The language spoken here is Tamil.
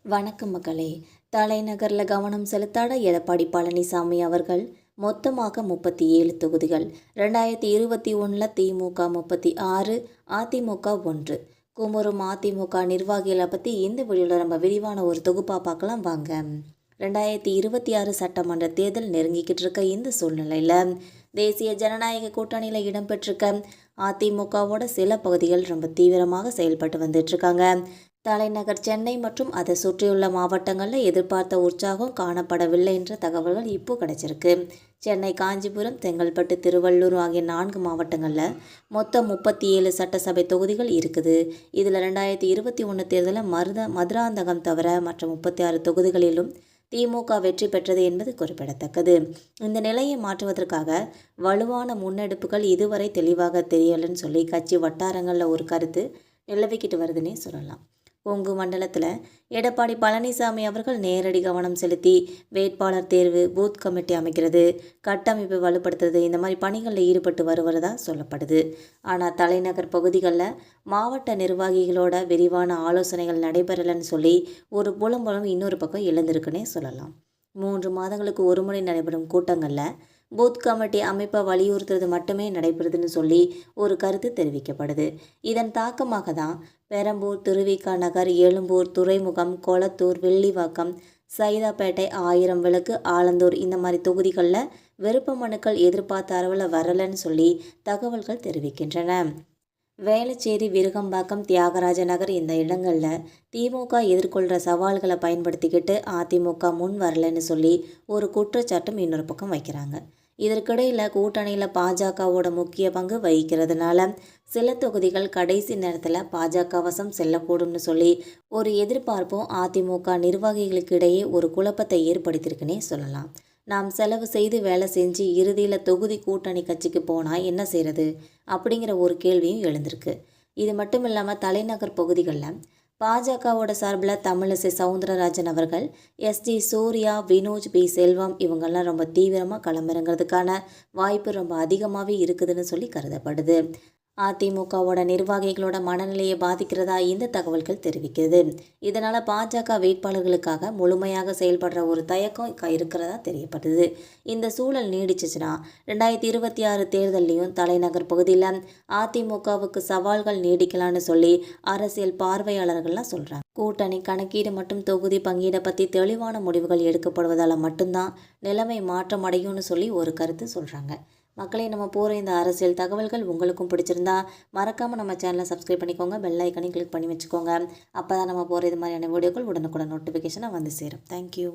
வணக்கம் மக்களே. தலைநகரில் கவனம் செலுத்தாத எடப்பாடி பழனிசாமி அவர்கள் மொத்தமாக 37 தொகுதிகள். 2021 திமுக 36, அதிமுக 1. குமுறும் அதிமுக நிர்வாகிகளை பற்றி இந்த வீடியோவில் நம்ம விரிவான ஒரு தொகுப்பாக பார்க்கலாம் வாங்க. 2026 சட்டமன்ற தேர்தல் நெருங்கிக்கிட்டு இருக்க இந்த சூழ்நிலையில் தேசிய ஜனநாயக கூட்டணியில் இடம்பெற்றிருக்க அதிமுகவோட சில பகுதிகள் ரொம்ப தீவிரமாக செயல்பட்டு வந்துட்டுருக்காங்க. தலைநகர் சென்னை மற்றும் அதை சுற்றியுள்ள மாவட்டங்களில் எதிர்பார்த்த உற்சாகம் காணப்படவில்லை என்ற தகவல்கள் இப்போ கிடைச்சிருக்கு. சென்னை, காஞ்சிபுரம், செங்கல்பட்டு, திருவள்ளூர் ஆகிய 4 மாவட்டங்களில் மொத்தம் 37 சட்டசபை தொகுதிகள் இருக்குது. இதில் 2021 தேர்தலில் மதுராந்தகம் தவிர மற்ற 36 தொகுதிகளிலும் திமுக வெற்றி பெற்றது என்பது குறிப்பிடத்தக்கது. இந்த நிலையை மாற்றுவதற்காக வலுவான முன்னெடுப்புகள் இதுவரை தெளிவாக தெரியலன்னு சொல்லி கட்சி வட்டாரங்களில் ஒரு கருத்து நிலவிக்கிட்டு வருதுன்னே சொல்லலாம். கொங்கு மண்டலத்தில் எடப்பாடி பழனிசாமி அவர்கள் நேரடி கவனம் செலுத்தி வேட்பாளர் தேர்வு, பூத் கமிட்டி அமைக்கிறது, கட்டமைப்பு வலுப்படுத்துறது, இந்த மாதிரி பணிகளில் ஈடுபட்டு வருவதா சொல்லப்படுது. ஆனால் தலைநகர் பகுதிகளில் மாவட்ட நிர்வாகிகளோட விரிவான ஆலோசனைகள் நடைபெறலைன்னு சொல்லி ஒரு புலம்பலம் இன்னொரு பக்கம் எழுந்திருக்குன்னே சொல்லலாம். 3 மாதங்களுக்கு ஒரு முறை நடைபெறும் கூட்டங்களில் பூத் கமிட்டி அமைப்பை வலியுறுத்துறது மட்டுமே நடைபெறுதுன்னு சொல்லி ஒரு கருத்து தெரிவிக்கப்படுது. இதன் தாக்கமாக தான் பெரம்பூர், திருவிக நகர், எழும்பூர், துறைமுகம், கொளத்தூர், வெள்ளிவாக்கம், சைதாப்பேட்டை, 1000 விளக்கு, ஆலந்தூர் இந்த மாதிரி தொகுதிகளில் விருப்ப மனுக்கள் எதிர்பார்த்த அளவில் வரலன்னு சொல்லி தகவல்கள் தெரிவிக்கின்றன. வேளச்சேரி, விருகம்பாக்கம், தியாகராஜ நகர் இந்த இடங்களில் திமுக எதிர்கொள்கிற சவால்களை பயன்படுத்திக்கிட்டு அதிமுக முன் வரலன்னு சொல்லி ஒரு குற்றச்சாட்டும் இன்னொரு பக்கம் வைக்கிறாங்க. இதற்கிடையில் கூட்டணியில் பாஜகவோட முக்கிய பங்கு வகிக்கிறதுனால சில தொகுதிகள் கடைசி நேரத்தில் பாஜக வசம் செல்லக்கூடும்னு சொல்லி ஒரு எதிர்பார்ப்பும் அதிமுக நிர்வாகிகளுக்கு இடையே ஒரு குழப்பத்தை ஏற்படுத்தியிருக்குன்னே சொல்லலாம். நாம் செலவு செய்து வேலை செஞ்சு இறுதியில் தொகுதி கூட்டணி கட்சிக்கு போனால் என்ன செய்கிறது அப்படிங்கிற ஒரு கேள்வியும் எழுந்திருக்கு. இது மட்டும் இல்லாமல் தலைநகர் பகுதிகளில் பாஜகவோட சார்பில் தமிழிசை சவுந்தரராஜன் அவர்கள், எஸ்டி சூர்யா, வினோஜ் பி செல்வம் இவங்கெல்லாம் ரொம்ப தீவிரமாக களமிறங்கிறதுக்கான வாய்ப்பு ரொம்ப அதிகமாகவே இருக்குதுன்னு சொல்லி கருதப்படுது. அதிமுகவோட நிர்வாகிகளோட மனநிலையை பாதிக்கிறதா இந்த தகவல்கள் தெரிவிக்கிறது. இதனால் பாஜக வேட்பாளர்களுக்காக முழுமையாக செயல்படுற ஒரு தயக்கம் இருக்கிறதா தெரியப்படுது. இந்த சூழல் நீடிச்சிச்சுன்னா 2026 தேர்தலையும் தலைநகர் பகுதியில் அதிமுகவுக்கு சவால்கள் நீடிக்கலான்னு சொல்லி அரசியல் பார்வையாளர்கள்லாம் சொல்கிறாங்க. கூட்டணி கணக்கீடு மற்றும் தொகுதி பங்கீடை பற்றி தெளிவான முடிவுகள் எடுக்கப்படுவதால் மட்டும்தான் நிலைமை மாற்றமடையும்னு சொல்லி ஒரு கருத்து சொல்கிறாங்க. மக்களை நம்ம போகிற இந்த அரசியல் தகவல்கள் உங்களுக்கும் பிடிச்சிருந்தா மறக்காமல் நம்ம சேனலை சப்ஸ்கிரைப் பண்ணிக்கோங்க, பெல் ஐக்கனையும் கிளிக் பண்ணி வச்சுக்கோங்க. அப்போ தான் நம்ம போகிற இது மாதிரியான வீடியோக்கள் உடனுக்குடன் நோட்டிஃபிகேஷனாக வந்து சேரும். தேங்க்யூ.